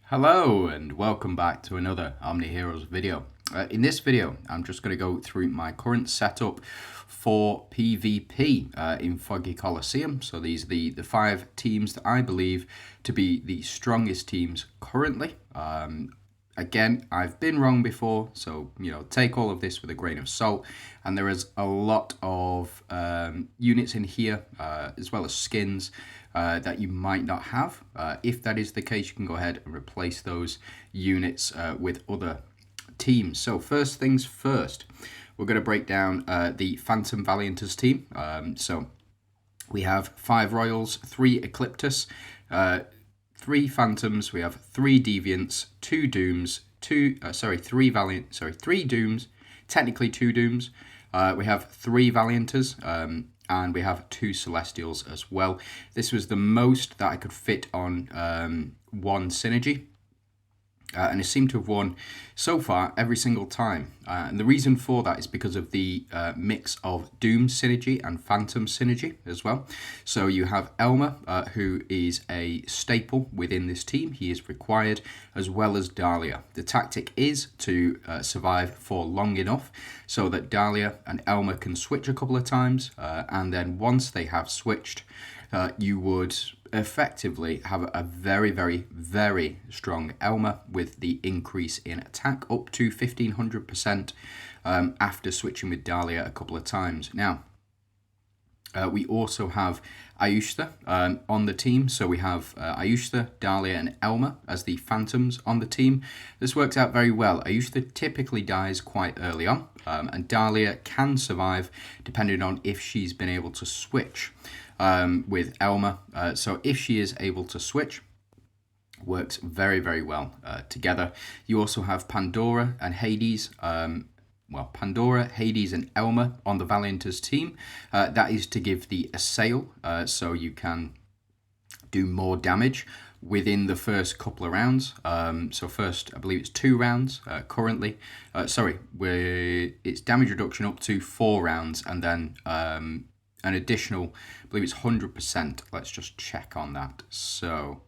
Hello and welcome back to another OMNIHEROES video. In this video, I'm just going to go through my current setup for PvP in Foggy Colosseum. So these are the 5 teams that I believe to be the strongest teams currently. Again, I've been wrong before, so take all of this with a grain of salt. And there is a lot of units in here, as well as skins that you might not have. If that is the case, you can go ahead and replace those units with other teams. So first things first, we're going to break down the Phantom Valiants team. So we have 5 Royals, 3 Ecliptus, 3 Phantoms, we have 3 Deviants, 2 Dooms, 3 Dooms, technically 2 Dooms. We have 3 Valianters, and we have 2 Celestials as well. This was the most that I could fit on one synergy. And it seemed to have won so far every single time. And the reason for that is because of the mix of Doom synergy and Phantom synergy as well. So you have Elmer, who is a staple within this team. He is required, as well as Dahlia. The tactic is to survive for long enough so that Dahlia and Elmer can switch a couple of times. And then once they have switched, you would effectively have a very, very, very strong Elmer with the increase in attack up to 1500% after switching with Dahlia a couple of times. Now, we also have Ayushta on the team. So we have Ayushta, Dahlia and Elmer as the Phantoms on the team. This works out very well. Ayushta typically dies quite early on, and Dahlia can survive depending on if she's been able to switch with Elmer. So if she is able to switch, works very, very well together. You also have Pandora and Hades. Pandora, Hades and Elmer on the Valiants team. That is to give the assail, so you can do more damage within the first couple of rounds. So first, I believe it's 2 rounds currently. It's damage reduction up to 4 rounds, and then an additional, I believe it's 100%. Let's just check on that. So,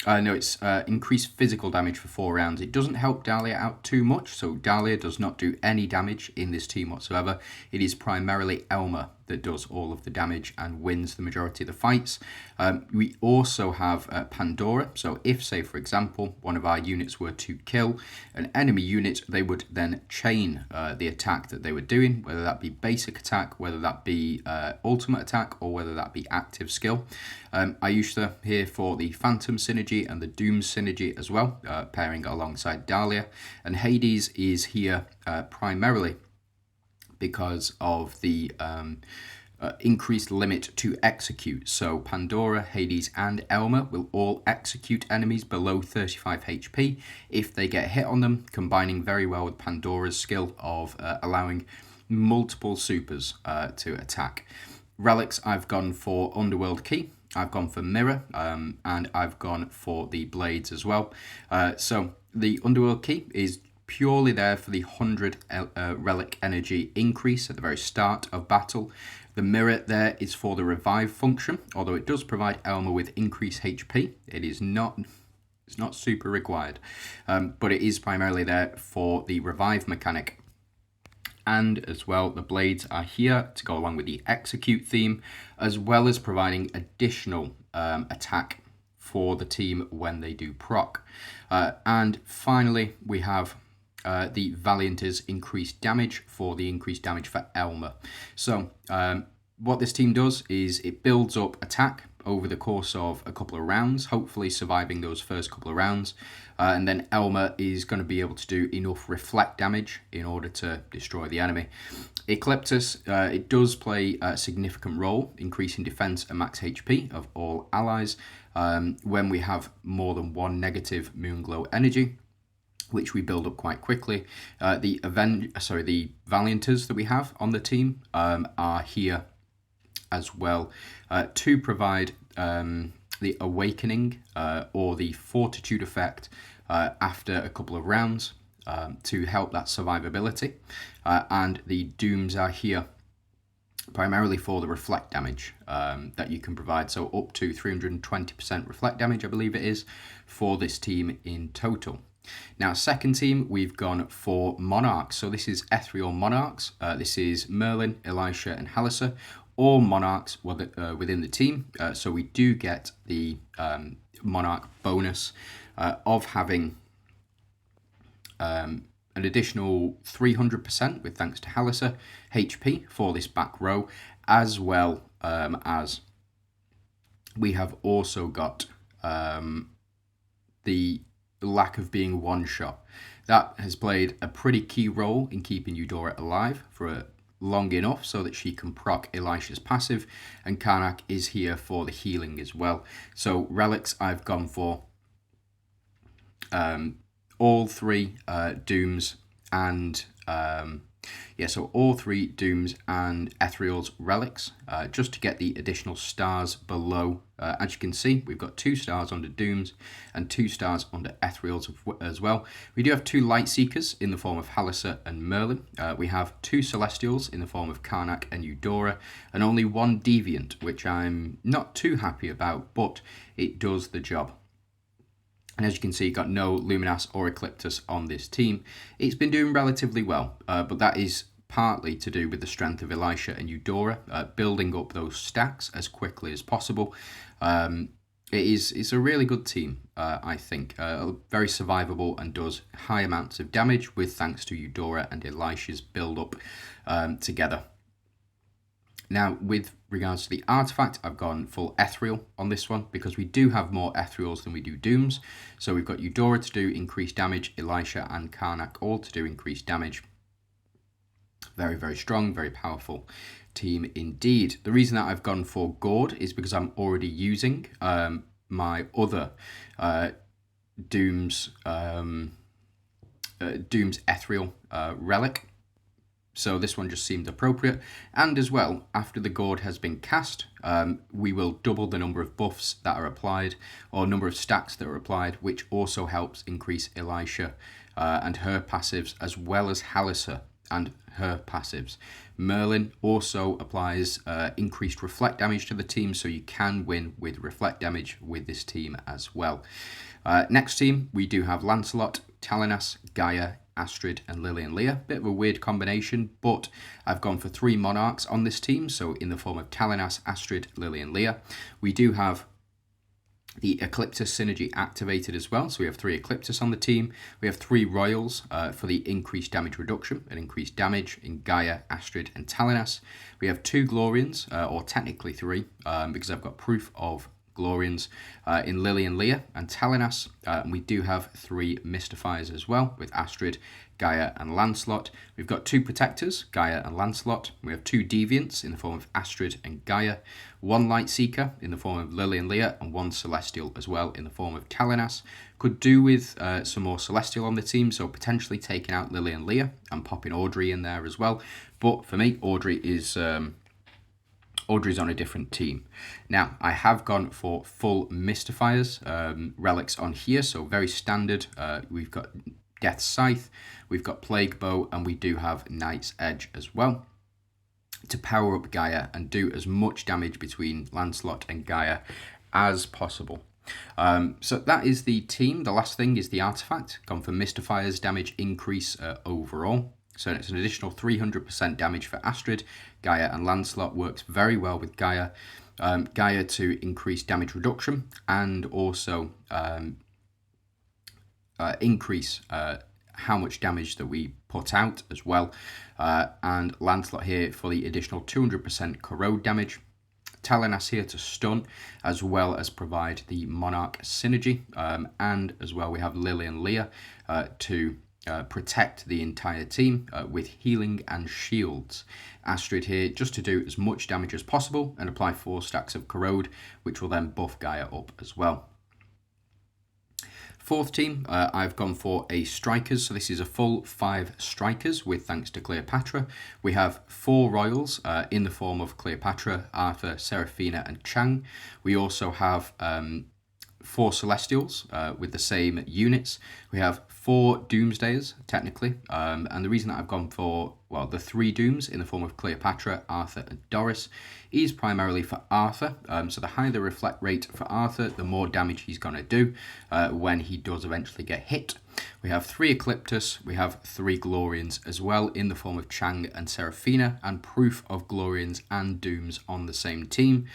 no, it's increased physical damage for 4 rounds. It doesn't help Dahlia out too much. So Dahlia does not do any damage in this team whatsoever. It is primarily Elmer that does all of the damage and wins the majority of the fights. We also have Pandora. So if, say, for example, one of our units were to kill an enemy unit, they would then chain the attack that they were doing, whether that be basic attack, whether that be ultimate attack, or whether that be active skill. Ayushta here for the Phantom synergy and the Doom synergy as well, pairing alongside Dahlia. And Hades is here primarily because of the increased limit to execute. So Pandora, Hades and Elmer will all execute enemies below 35 HP if they get hit on them, combining very well with Pandora's skill of allowing multiple supers to attack. Relics, I've gone for Underworld Key, I've gone for Mirror, and I've gone for the Blades as well. So the Underworld Key is purely there for the 100 relic energy increase at the very start of battle. The Mirror there is for the revive function, although it does provide Elmer with increased HP. It's not super required, but it is primarily there for the revive mechanic. And as well, the Blades are here to go along with the execute theme, as well as providing additional attack for the team when they do proc. And finally, we have the Valiant's increased damage for the increased damage for Elmer. So what this team does is it builds up attack over the course of a couple of rounds, hopefully surviving those first couple of rounds. And then Elmer is going to be able to do enough reflect damage in order to destroy the enemy. Ecliptus, it does play a significant role, increasing defense and max HP of all allies when we have more than 1 negative Moonglow energy, which we build up quite quickly. The Valianters that we have on the team are here as well to provide the Awakening or the Fortitude effect after a couple of rounds to help that survivability. And the Dooms are here primarily for the reflect damage that you can provide. So up to 320% reflect damage, I believe it is, for this team in total. Now, second team, we've gone for Monarchs. So this is Ethereal Monarchs. This is Merlin, Elisha, and Halissa, all Monarchs within the team. So we do get the Monarch bonus of having an additional 300% with thanks to Halissa HP for this back row, as well as we have also got the lack of being one shot. That has played a pretty key role in keeping Eudora alive for long enough so that she can proc Elisha's passive, and Karnak is here for the healing as well. So relics, I've gone for all three Dooms and so all three Dooms and Ethereal's relics, just to get the additional stars below. As you can see, we've got 2 stars under Dooms and 2 stars under Ethereal's as well. We do have 2 Light Seekers in the form of Halissa and Merlin. We have 2 Celestials in the form of Karnak and Eudora, and only 1 Deviant, which I'm not too happy about, but it does the job. And as you can see, you've got no Luminas or Ecliptus on this team. It's been doing relatively well, but that is partly to do with the strength of Elisha and Eudora, building up those stacks as quickly as possible. It's a really good team, I think. Very survivable and does high amounts of damage with thanks to Eudora and Elisha's build-up together. Now, with regards to the artifact, I've gone full Ethereal on this one because we do have more Ethereals than we do Dooms. So we've got Eudora to do increased damage, Elisha and Karnak all to do increased damage. Very, very strong, very powerful team indeed. The reason that I've gone for Gord is because I'm already using my other Dooms Ethereal relic. So this one just seemed appropriate. And as well, after the Gord has been cast, we will double the number of buffs that are applied, or number of stacks that are applied, which also helps increase Elisha and her passives, as well as Halissa and her passives. Merlin also applies increased reflect damage to the team, so you can win with reflect damage with this team as well. Next team, we do have Lancelot, Talinas, Gaia, Astrid and Lillian Leah. Bit of a weird combination, but I've gone for 3 Monarchs on this team, so in the form of Talinas, Astrid, Lillian Leah. We do have the Ecliptus synergy activated as well, so we have 3 Ecliptus on the team. We have 3 Royals for the increased damage reduction and increased damage in Gaia, Astrid and Talinas. We have 2 Glorians, or technically 3, because I've got proof of Glorians in Lillian Leah and Talinas. And we do have 3 Mystifiers as well with Astrid, Gaia and Lancelot. We've got 2 Protectors, Gaia and Lancelot. We have 2 Deviants in the form of Astrid and Gaia, 1 Light Seeker in the form of Lillian Leah, and 1 Celestial as well in the form of Talinas. Could do with some more Celestial on the team, so potentially taking out Lillian Leah and popping Audrey in there as well. But for me, Audrey's on a different team. Now, I have gone for full Mystifiers relics on here, so very standard. We've got Death's Scythe, we've got Plague Bow, and we do have Knight's Edge as well to power up Gaia and do as much damage between Lancelot and Gaia as possible. So that is the team. The last thing is the artifact. Gone for Mystifiers damage increase overall. So it's an additional 300% damage for Astrid, Gaia and Lancelot. Works very well with Gaia. Gaia to increase damage reduction and also increase how much damage that we put out as well. And Lancelot here for the additional 200% corrode damage. Talinas here to stun, as well as provide the Monarch synergy. And as well we have Lillian Leah to protect the entire team with healing and shields. Astrid here just to do as much damage as possible and apply 4 stacks of corrode, which will then buff Gaia up as well. Fourth team, I've gone for a Strikers, so this is a full 5 Strikers with thanks to Cleopatra. We have 4 Royals in the form of Cleopatra, Arthur, Seraphina and Chang. We also have 4 Celestials with the same units. We have 4 Doomsdayers, technically, and the reason that I've gone for, well, the 3 Dooms in the form of Cleopatra, Arthur, and Doris is primarily for Arthur. So the higher the reflect rate for Arthur, the more damage he's going to do when he does eventually get hit. We have 3 Ecliptus, we have 3 Glorians as well in the form of Chang and Seraphina, and proof of Glorians and Dooms on the same team.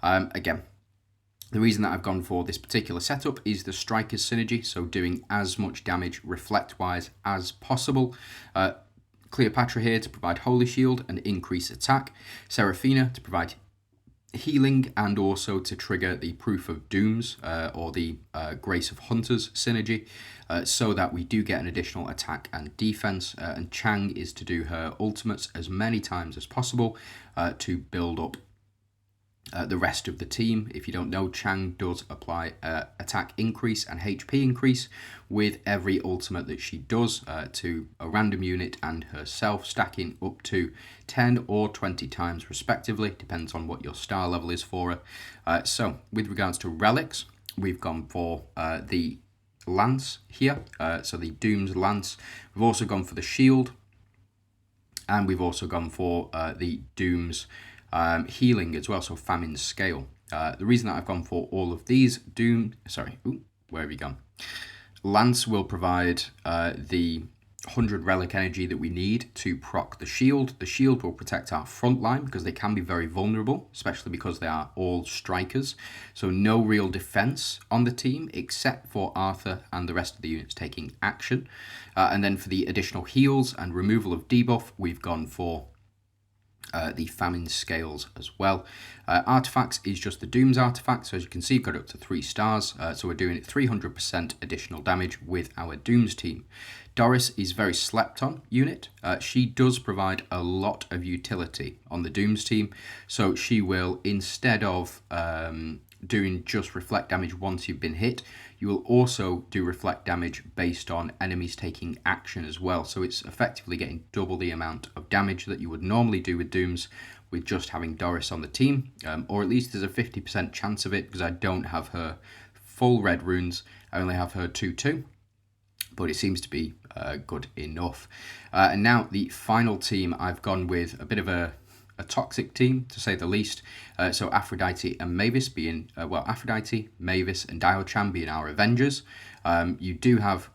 Again, the reason that I've gone for this particular setup is the Strikers synergy, so doing as much damage reflect-wise as possible. Cleopatra here to provide Holy Shield and increase attack. Seraphina to provide healing and also to trigger the Proof of Dooms or the Grace of Hunters synergy so that we do get an additional attack and defense. And Chang is to do her ultimates as many times as possible to build up the rest of the team. If you don't know, Chang does apply attack increase and HP increase with every ultimate that she does to a random unit and herself, stacking up to 10 or 20 times respectively, depends on what your star level is for her. So with regards to relics, we've gone for the Lance here, so the Doom's Lance. We've also gone for the Shield, and we've also gone for the Doom's healing as well, so Famine Scale. The reason that I've gone for all of these, where have you gone? Lance will provide the 100 relic energy that we need to proc the shield. The shield will protect our front line because they can be very vulnerable, especially because they are all strikers. So no real defense on the team except for Arthur and the rest of the units taking action. And then for the additional heals and removal of debuff, we've gone for the Famine Scales as well. Artifacts is just the Doom's artifact, so as you can see, got up to 3 stars, so we're doing 300% additional damage with our Doom's team. Doris is very slept on unit. She does provide a lot of utility on the Doom's team, so she will, instead of doing just reflect damage once you've been hit, you will also do reflect damage based on enemies taking action as well. So it's effectively getting double the amount of damage that you would normally do with Dooms with just having Doris on the team, or at least there's a 50% chance of it because I don't have her full red runes. I only have her 2/2, but it seems to be good enough. And now the final team, I've gone with a bit of a toxic team, to say the least. So Aphrodite and Mavis being, Aphrodite, Mavis, and Dio-chan being our Avengers. You do have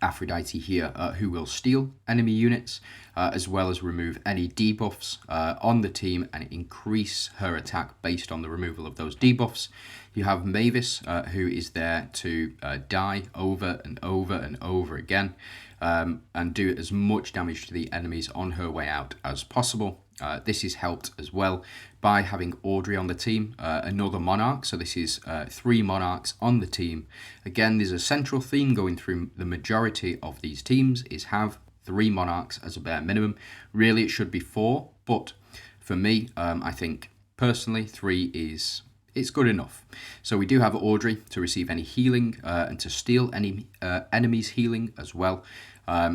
Aphrodite here who will steal enemy units, as well as remove any debuffs on the team and increase her attack based on the removal of those debuffs. You have Mavis who is there to die over and over and over again and do as much damage to the enemies on her way out as possible. This is helped as well by having Audrey on the team, another Monarch. So this is 3 Monarchs on the team. Again, there's a central theme going through the majority of these teams is have 3 Monarchs as a bare minimum. Really, it should be 4, but for me, I think personally 3 is... it's good enough. So we do have Audrey to receive any healing and to steal any enemies healing as well.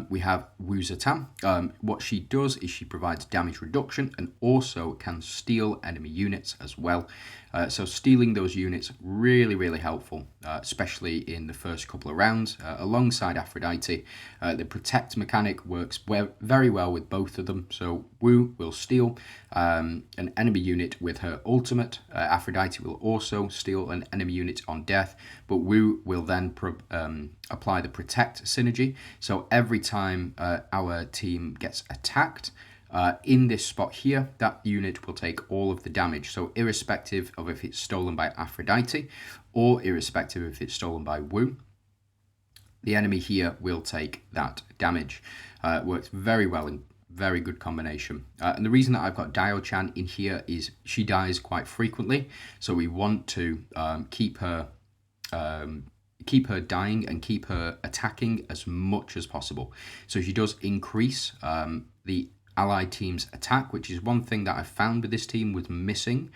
We have Wu Zetian. What she does is she provides damage reduction and also can steal enemy units as well. So stealing those units, really, really helpful, especially in the first couple of rounds. Alongside Aphrodite, the protect mechanic works very well with both of them. So Wu will steal an enemy unit with her ultimate. Aphrodite will also steal an enemy unit on death, but Wu will then apply the protect synergy. So every time our team gets attacked, in this spot here, that unit will take all of the damage. So irrespective of if it's stolen by Aphrodite or irrespective if it's stolen by Wu, the enemy here will take that damage. It works very well and very good combination. And the reason that I've got Dio-chan in here is she dies quite frequently. So we want to keep her dying and keep her attacking as much as possible. So she does increase the allied team's attack, which is one thing that I found with this team was missing,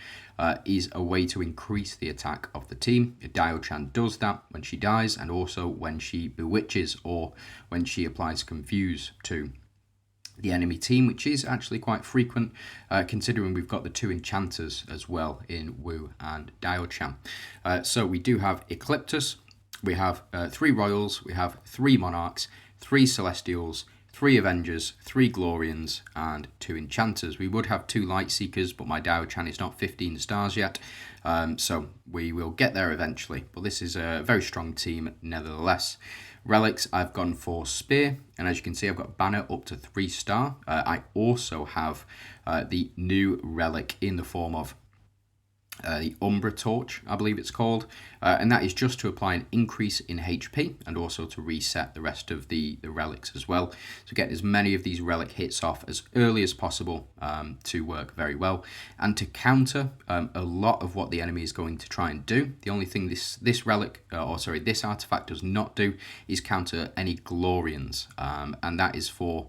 is a way to increase the attack of the team. Dio-chan does that when she dies and also when she bewitches or when she applies Confuse to the enemy team, which is actually quite frequent, considering we've got the 2 enchanters as well in Wu and Diochan. So we do have Ecliptus, we have 3 Royals, we have 3 Monarchs, 3 Celestials, 3 Avengers, 3 Glorians, and 2 Enchanters. We would have 2 Light Seekers, but my Diochan is not 15 stars yet, so we will get there eventually. But this is a very strong team nevertheless. Relics, I've gone for Spear, and as you can see, I've got Banner up to 3 star. I also have the new relic in the form of the Umbra Torch, I believe it's called, and that is just to apply an increase in HP and also to reset the rest of the relics as well. So get as many of these relic hits off as early as possible to work very well, and to counter a lot of what the enemy is going to try and do. The only thing this relic, this artifact does not do is counter any Glorians, and that is for...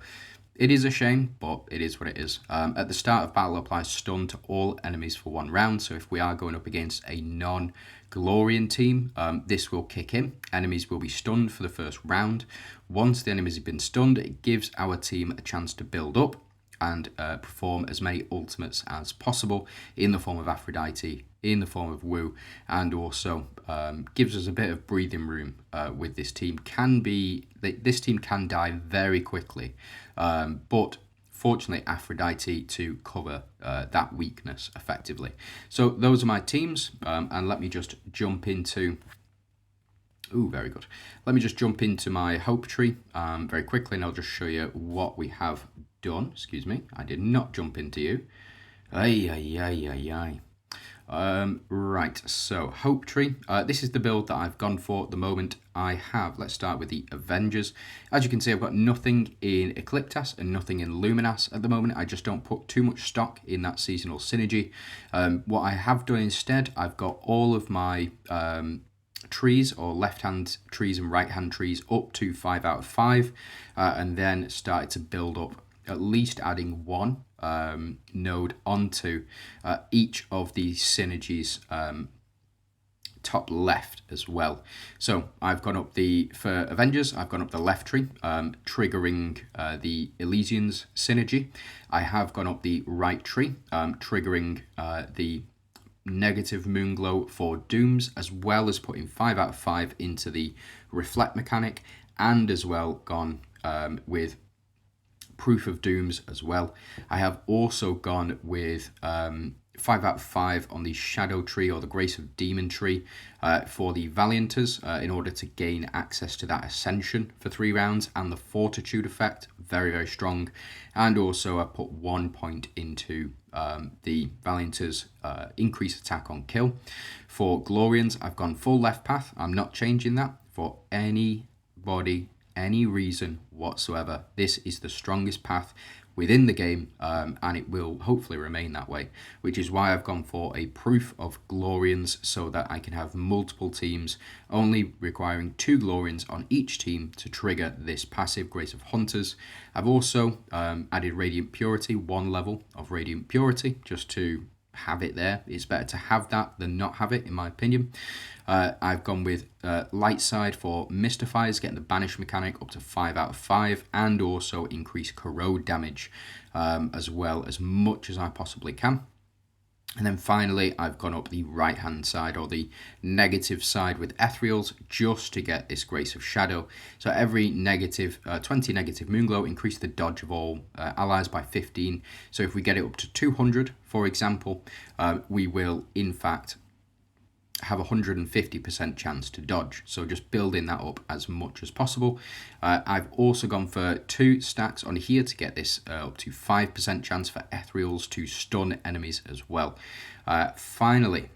It is a shame, but it is what it is. At the start of battle, applies stun to all enemies for 1 round. So if we are going up against a non-Glorian team, this will kick in. Enemies will be stunned for the first round. Once the enemies have been stunned, it gives our team a chance to build up and perform as many ultimates as possible in the form of Aphrodite, in the form of Wu, and also gives us a bit of breathing room with this team. This team can die very quickly, but fortunately Aphrodite to cover that weakness effectively. So those are my teams, and let me just jump into... Ooh, very good. Let me just jump into my hope tree very quickly, and I'll just show you what we have done. Excuse me, I did not jump into you. Right, so Hope Tree. This is the build that I've gone for at the moment. I have, let's start with the Avengers. As you can see, I've got nothing in Ecliptas and nothing in Luminas at the moment. I just don't put too much stock in that seasonal synergy. What I have done instead, I've got all of my trees, or left-hand trees and right-hand trees, up to 5 out of 5, and then started to build up, at least adding 1 node onto each of the synergies top left as well. So I've gone up for Avengers, I've gone up the left tree, triggering the Elysians synergy. I have gone up the right tree, triggering the negative Moonglow for Dooms, as well as putting 5 out of 5 into the Reflect mechanic, and as well gone with Proof of Dooms as well. I have also gone with 5 out of 5 on the Shadow Tree, or the Grace of Demon Tree, for the Valiants, in order to gain access to that Ascension for 3 rounds, and the Fortitude effect, very, very strong. And also I put 1 point into the Valiants' increased attack on kill. For Glorians, I've gone full left path. I'm not changing that for anybody, any reason whatsoever. This is the strongest path within the game, and it will hopefully remain that way, which is why I've gone for a Proof of Glorians, so that I can have multiple teams, only requiring 2 Glorians on each team to trigger this passive Grace of Hunters. I've also added Radiant Purity, 1 level of Radiant Purity, just to have it there. It's better to have that than not have it, in my opinion. I've gone with Light Side for Mystifiers, getting the Banish mechanic up to 5 out of 5, and also increase corrode damage as well, as much as I possibly can. And then finally, I've gone up the right-hand side, or the negative side, with Ethereals, just to get this Grace of Shadow. So every negative, 20 negative Moonglow, increase the dodge of all allies by 15. So if we get it up to 200, for example, we will, in fact, have a 150% chance to dodge. So just building that up as much as possible. I've also gone for 2 stacks on here to get this up to 5% chance for Ethereals to stun enemies as well. Finally,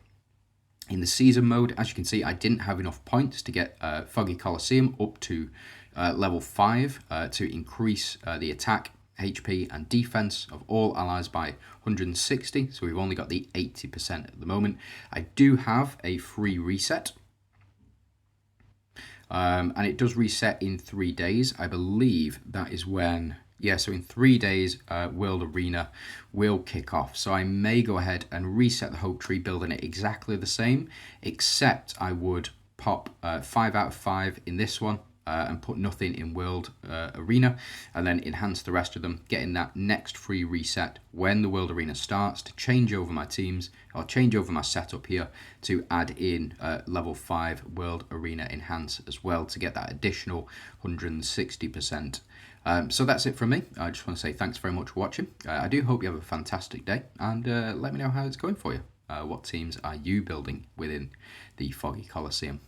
in the season mode, as you can see, I didn't have enough points to get Foggy Colosseum up to level 5 to increase the attack, HP and defense of all allies by 160, so we've only got the 80% at the moment. I do have a free reset, and it does reset in 3 days. I believe that is when, yeah, so in 3 days World Arena will kick off. So I may go ahead and reset the Hope Tree, building it exactly the same, except I would pop 5 out of 5 in this one, and put nothing in World Arena, and then enhance the rest of them, getting that next free reset when the World Arena starts to change over my teams, or change over my setup here to add in level 5 World Arena Enhance as well to get that additional 160%. So that's it from me. I just want to say thanks very much for watching. I do hope you have a fantastic day, and let me know how it's going for you. What teams are you building within the Foggy Colosseum?